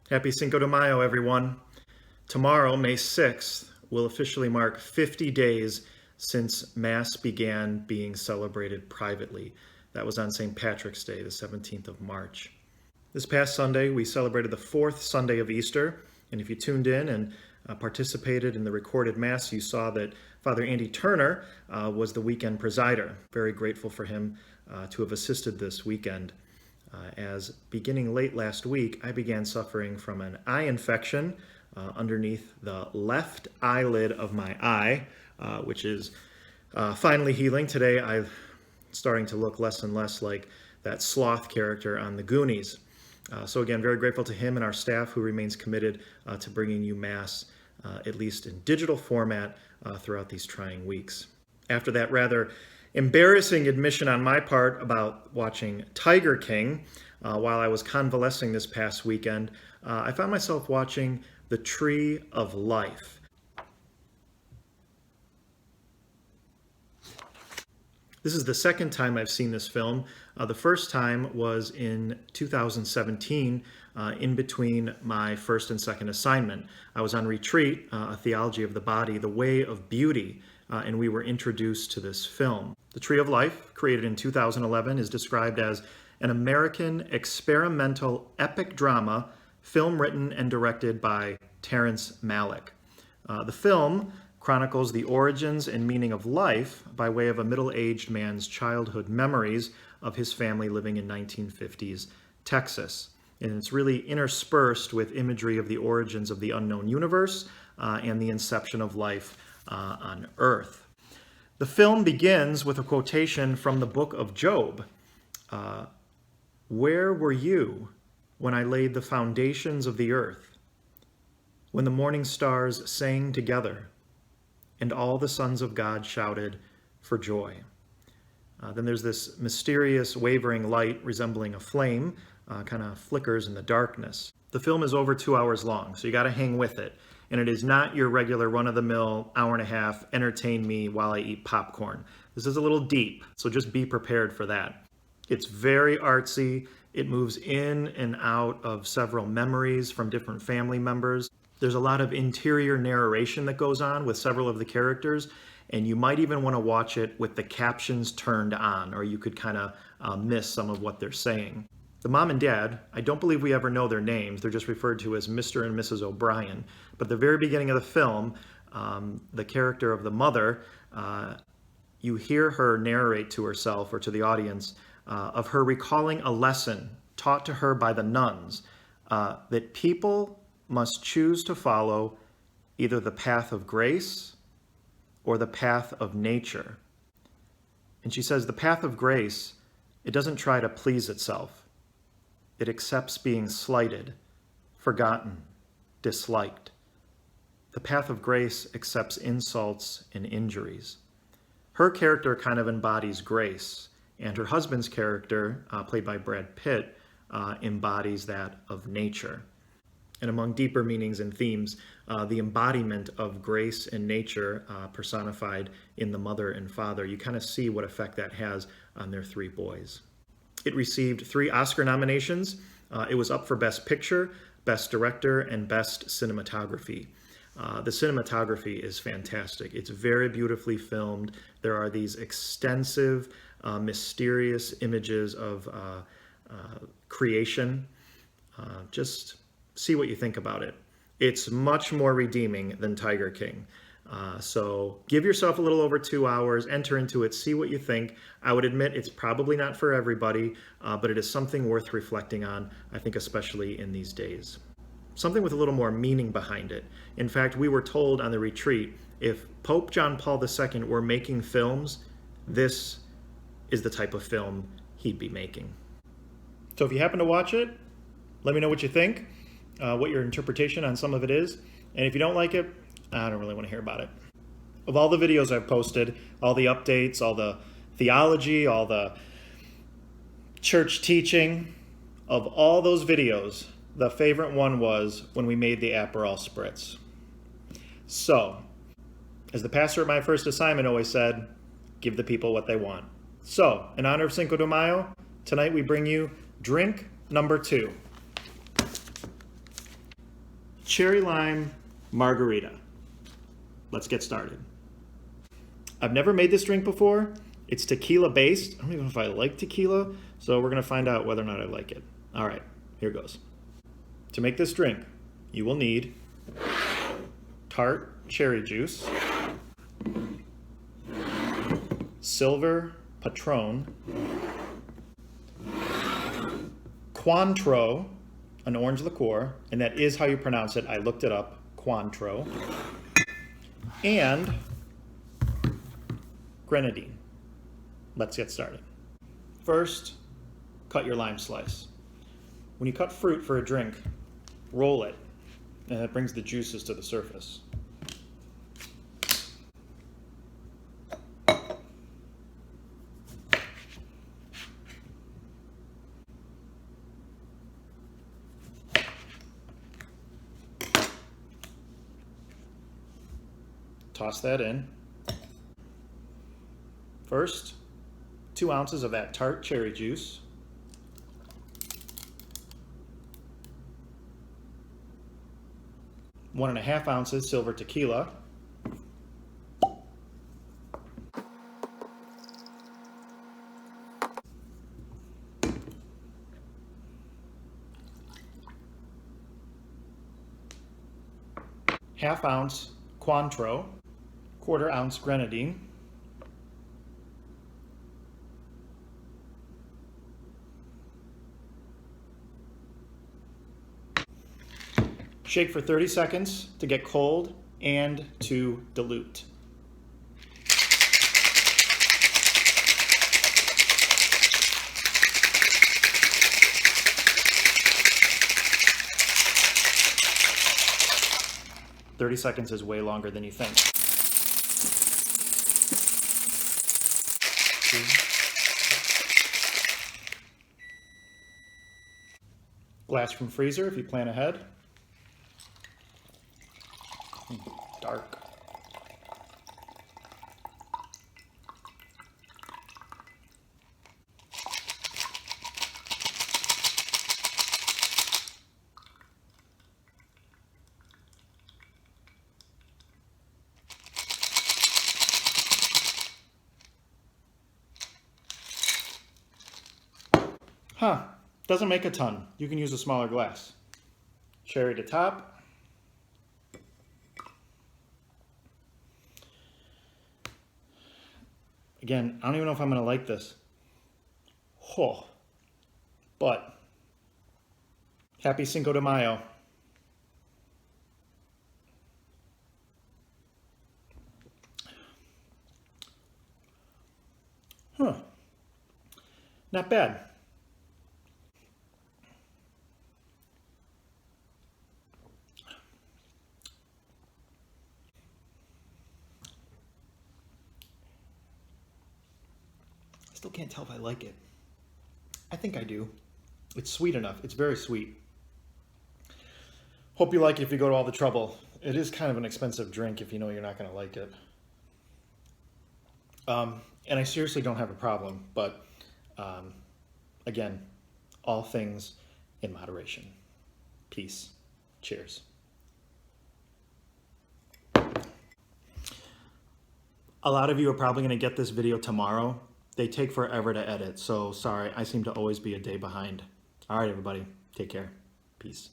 Happy Cinco de Mayo, everyone. Tomorrow, May 6th, will officially mark 50 days since Mass began being celebrated privately. That was on St. Patrick's Day, the 17th of March. This past Sunday, we celebrated the fourth Sunday of Easter, and if you tuned in and participated in the recorded Mass, you saw that Father Andy Turner was the weekend presider. Very grateful for him to have assisted this weekend. As beginning late last week, I began suffering from an eye infection underneath the left eyelid of my eye, which is finally healing. Today, I'm starting to look less and less like that sloth character on the Goonies. So again, very grateful to him and our staff who remains committed to bringing you Mass, at least in digital format, throughout these trying weeks. After that rather embarrassing admission on my part about watching Tiger King while I was convalescing this past weekend, I found myself watching The Tree of Life. This is the second time I've seen this film. The first time was in 2017, in between my first and second assignment. I was on retreat, a theology of the body, the way of beauty, and we were introduced to this film. The Tree of Life, created in 2011, is described as an American experimental epic drama, film written and directed by Terrence Malick. The film chronicles the origins and meaning of life by way of a middle-aged man's childhood memories of his family living in 1950s Texas. And it's really interspersed with imagery of the origins of the unknown universe and the inception of life on Earth. The film begins with a quotation from the book of Job. Where were you when I laid the foundations of the earth? When the morning stars sang together and all the sons of God shouted for joy. Then there's this mysterious wavering light resembling a flame, kind of flickers in the darkness. The film is over 2 hours long, so you got to hang with it. And it is not your regular run-of-the-mill hour and a half, entertain me while I eat popcorn. This is a little deep, so just be prepared for that. It's very artsy. It moves in and out of several memories from different family members. There's a lot of interior narration that goes on with several of the characters, and you might even want to watch it with the captions turned on, or you could kind of miss some of what they're saying. The mom and dad, I don't believe we ever know their names. They're just referred to as Mr. and Mrs. O'Brien. But at the very beginning of the film, the character of the mother, you hear her narrate to herself or to the audience of her recalling a lesson taught to her by the nuns, that people must choose to follow either the path of grace or the path of nature. And she says the path of grace, it doesn't try to please itself. It accepts being slighted, forgotten, disliked. The path of grace accepts insults and injuries. Her character kind of embodies grace, and her husband's character, played by Brad Pitt, embodies that of nature. And among deeper meanings and themes, the embodiment of grace and nature personified in the mother and father, you kind of see what effect that has on their three boys. It received 3 Oscar nominations. It was up for Best Picture, Best Director, and Best Cinematography. The cinematography is fantastic. It's very beautifully filmed. There are these extensive, mysterious images of creation. Just see what you think about it. It's much more redeeming than Tiger King. So give yourself a little over 2 hours, enter into it, see what you think. I would admit it's probably not for everybody, but it is something worth reflecting on, I think especially in these days. Something with a little more meaning behind it. In fact, we were told on the retreat, if Pope John Paul II were making films, this is the type of film he'd be making. So if you happen to watch it, let me know what you think, what your interpretation on some of it is. And if you don't like it, I don't really want to hear about it. Of all the videos I've posted, all the updates, all the theology, all the church teaching, of all those videos, the favorite one was when we made the Aperol Spritz. So, as the pastor at my first assignment always said, give the people what they want. So, in honor of Cinco de Mayo, tonight we bring you drink number 2. cherry lime margarita. Let's get started. I've never made this drink before. It's tequila based. I don't even know if I like tequila, so we're gonna find out whether or not I like it. All right, here goes. To make this drink, you will need tart cherry juice, silver Patron, Cointreau, an orange liqueur, and that is how you pronounce it. I looked it up, Cointreau, and grenadine. Let's get started. First, cut your lime slice. When you cut fruit for a drink, roll it, and that brings the juices to the surface. Toss that in. First, 2 ounces of that tart cherry juice. One and a half ounces silver tequila. Half ounce Cointreau. 1/4 ounce grenadine. Shake for 30 seconds to get cold and to dilute. "30 seconds is way longer than you think. Glass from freezer if you plan ahead. Dark. Doesn't make a ton. You can use a smaller glass. Cherry to top. Again, I don't even know if I'm gonna like this. But happy Cinco de Mayo. Not bad. Still can't tell if I like it. I think I do. It's sweet enough. It's very sweet. Hope you like it if you go to all the trouble. It is kind of an expensive drink if you know you're not going to like it. And I seriously don't have a problem, but again, all things in moderation. Peace. Cheers. A lot of you are probably going to get this video tomorrow. They take forever to edit, so sorry, I seem to always be a day behind. All right, everybody, take care. Peace.